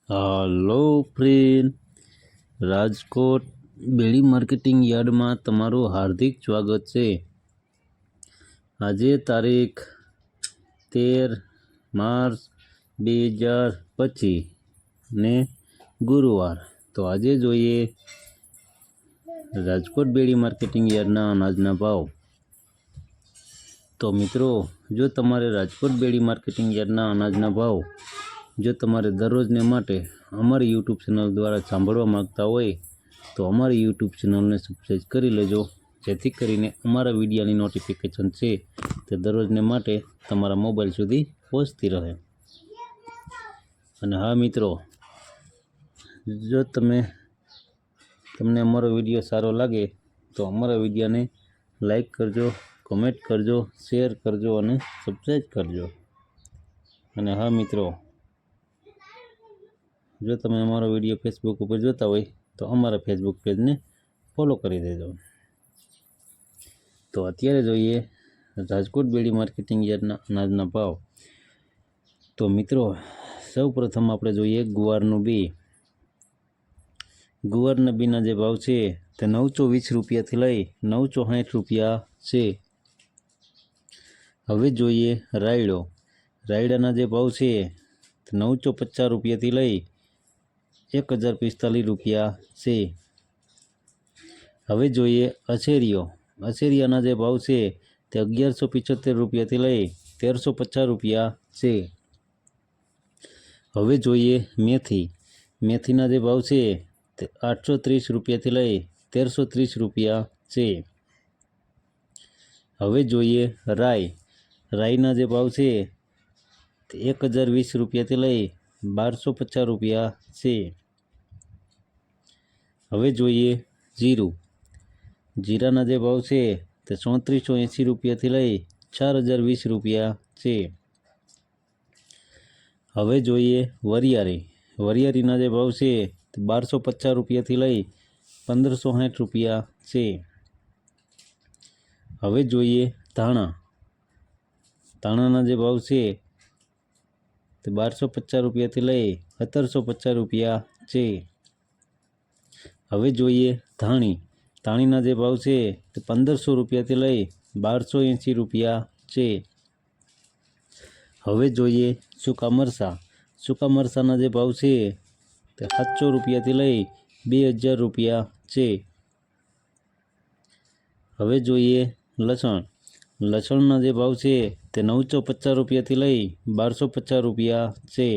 હાલો friend, Rajkot બેડી marketing યાર્ડમાં તમારું હાર્દિક સ્વાગત છે। આજે તારીખ 13 માર્ચ 2025 ને ગુરુવાર। તો આજે જોઈએ રાજકોટ બેડી માર્કેટિંગ યાર્ડના અનાજના ભાવ। તો મિત્રો, જો તમારે રાજકોટ બેડી માર્કેટિંગ યાર્ડના અનાજના ભાવ જો તમારે દરરોજને માટે અમારી યુટ્યુબ ચેનલ દ્વારા સાંભળવા માગતા હોય તો અમારી યુટ્યુબ ચેનલને સબસ્ક્રાઈબ કરી લેજો, જેથી કરીને અમારા વિડીયોની નોટિફિકેશન છે તે દરરોજને માટે તમારા મોબાઈલ સુધી પહોંચતી રહે। અને હા મિત્રો, જો તમને અમારો વિડીયો સારો લાગે તો અમારા વિડીયોને લાઈક કરજો, કમેન્ટ કરજો, શેર કરજો અને સબસ્ક્રાઈબ કરજો। અને હા મિત્રો, જો તમે અમારો વિડીયો ફેસબુક ઉપર જોતા હોય તો અમારા ફેસબુક પેજને ફોલો કરી દેજો। તો અત્યારે જોઈએ રાજકોટ બેડી માર્કેટિંગ યાર્ડના અનાજના ભાવ। તો મિત્રો, સૌ પ્રથમ આપણે જોઈએ ગુવારનું બી। ગુવારના બીના જે ભાવ છે તે 920 રૂપિયાથી લઈ 960 રૂપિયા છે। હવે જોઈએ રાયડો। રાયડાના જે ભાવ છે તે 950 રૂપિયાથી લઈ 1045 રૂપિયા છે। હવે જોઈએ અસેરીઓ। અસેરિયાના જે ભાવ છે તે 1175 રૂપિયાથી લઈ 1350 રૂપિયા છે। હવે જોઈએ મેથી। મેથીના જે ભાવ છે તે 830 રૂપિયાથી લઈ 1330 રૂપિયા છે। હવે જોઈએ રાઈ। રાઈના જે ભાવ છે તે 1020 રૂપિયાથી લઈ 1250 રૂપિયા છે। હવે જોઈએ જીરું। જીરાના જે ભાવ છે તે 3480 રૂપિયાથી લઈ 4020 રૂપિયા છે। હવે જોઈએ વરિયાળી। વરિયાળીના જે ભાવ છે તે 1250 રૂપિયાથી લઈ 1560 રૂપિયા છે। હવે જોઈએ ધાણા। ધાણાના જે ભાવ છે તે 1250 રૂપિયાથી લઈ 1750 રૂપિયા છે। હવે જોઈએ ધાણી। ધાણીના જે ભાવ છે તે 1500 રૂપિયાથી લઈ 1280 રૂપિયા છે। હવે જોઈએ સૂકા મરચાં। સૂકા મરચાંના જે ભાવ છે તે 700 રૂપિયાથી લઈ 2000 રૂપિયા છે। હવે જોઈએ લસણ। લસણના જે ભાવ છે તે 950 રૂપિયાથી લઈ 1250 રૂપિયા છે।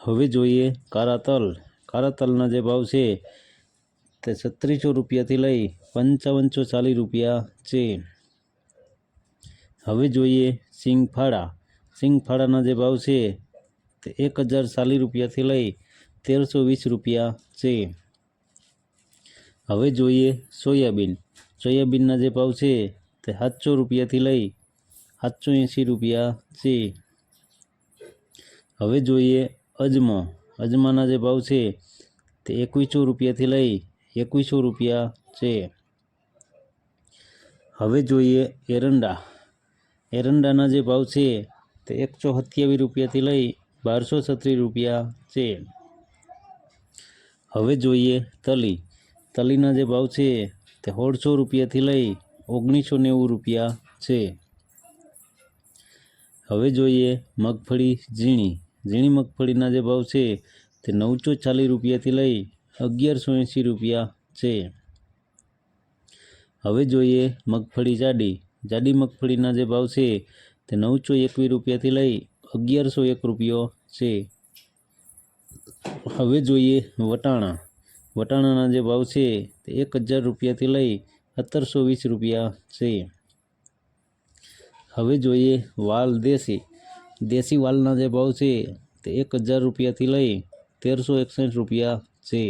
હવે જોઈએ કાળા તલ। કાળા તલના જે ભાવ છે તે 3600 રૂપિયાથી લઈ 5540 રૂપિયા છે। હવે જોઈએ સિંગફાળા। સિંગફાળાના જે ભાવ છે તે 1040 રૂપિયાથી લઈ 1320 રૂપિયા છે। હવે જોઈએ સોયાબીન। સોયાબીનના જે ભાવ છે તે 700 રૂપિયાથી લઈ 780 રૂપિયા છે। હવે જોઈએ અજમો। અજમાના જે ભાવ છે તે 2100 રૂપિયાથી લઈ 2100 રૂપિયા છે। હવે જોઈએ એરંડા। એરંડાના જે ભાવ છે તે 127 રૂપિયાથી લઈ 1236 રૂપિયા છે। હવે જોઈએ તલી। તલીના જે ભાવ છે તે 1600 રૂપિયાથી લઈ 1990 રૂપિયા છે। હવે જોઈએ મગફળી ઝીણી। ઝીણી મગફળીના જે ભાવ છે તે 940 રૂપિયાથી લઈ 1180 રૂપિયા છે। હવે જોઈએ મગફળી જાડી। જાડી મગફળીના જે ભાવ છે તે 921 રૂપિયાથી લઈ 1101 રૂપિયો છે। હવે જોઈએ વટાણા। વટાણાના જે ભાવ છે તે 1000 રૂપિયાથી લઈ 1720 રૂપિયા છે। હવે જોઈએ વાલ દેશી। દેશી વાલના જે ભાવ છે તે 1000 રૂપિયાથી લઈ 1361 રૂપિયા છે।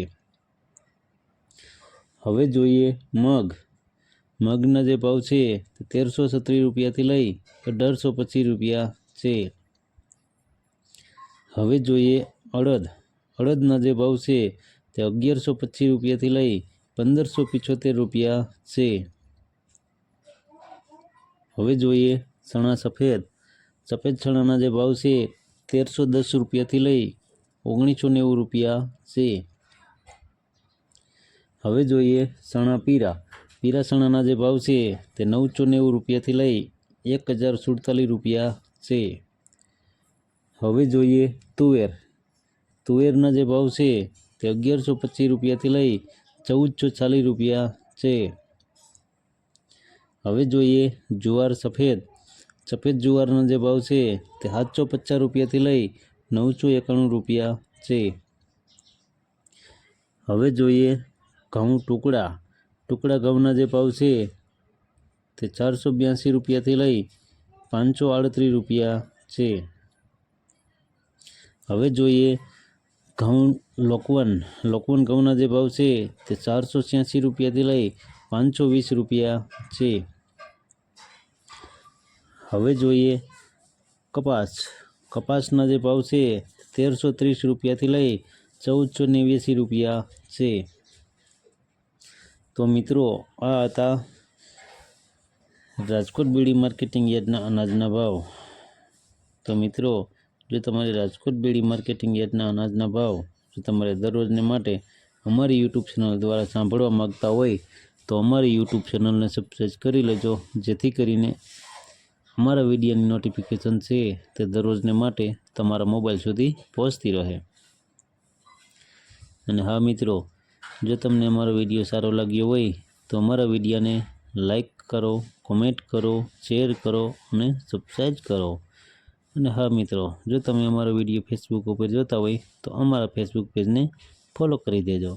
હવે જોઈએ મગ। મગના જે ભાવ છે તે 1336 રૂપિયાથી લઈ 1825 રૂપિયા છે। હવે જોઈએ અડદ। અડદના જે ભાવ છે તે 1125 રૂપિયાથી લઈ 1575 રૂપિયા છે। હવે જોઈએ ચણા સફેદ। સફેદ ચણાના જે ભાવ છે 1310 રૂપિયાથી લઈ ₹1990 છે। હવે જોઈએ ચણા પીરા। પીરા ચણાના જે ભાવ છે તે ₹990 લઈ ₹1047 છે। હવે જોઈએ તુવેર। તુવેરના જે ભાવ છે તે ₹1125 લઈ ₹1440 છે। હવે જોઈએ જુવાર સફેદ। સફેદ જુવારના જે ભાવ છે તે ₹750 લઈ ₹991 છે। હવે જોઈએ ઘઉં ટુકડા। ટુકડા ઘઉંના જે ભાવ છે તે ₹482 લઈ ₹538 છે। હવે જોઈએ ઘઉં લોકવન। લોકવન ઘઉંના જે ભાવ છે તે ₹486 લઈ ₹520 છે। હવે જોઈએ કપાસ। કપાસના જે ભાવ છે ₹1330 લઈ ₹1489 છે। તો મિત્રો આ હતા રાજકોટ બેડી માર્કેટિંગ યાર્ડના અનાજના ભાવ। તો મિત્રો જો તમારે રાજકોટ બેડી માર્કેટિંગ યાર્ડના અનાજના ભાવ જો તમારે દરરોજને માટે અમારી યુટ્યુબ ચેનલ દ્વારા સાંભળવા માગતા હોય તો અમારી યુટ્યુબ ચેનલને સબસ્ક્રાઈબ કરી લેજો, જેથી કરીને અમારા વિડીયોની નોટિફિકેશન છે તે દરરોજને માટે તમારા મોબાઈલ સુધી પહોંચતી રહે। અને હા મિત્રો, જો તમને અમારો વિડીયો સારો લાગ્યો હોય તો અમારા વિડીયોને લાઈક કરો, કોમેન્ટ કરો, શેર કરો અને સબસ્ક્રાઈબ કરો। અને હા મિત્રો, જો તમે અમારો વિડીયો ફેસબુક ઉપર જોતા હોય તો અમારા ફેસબુક પેજને ફોલો કરી દેજો।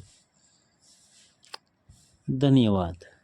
ધન્યવાદ।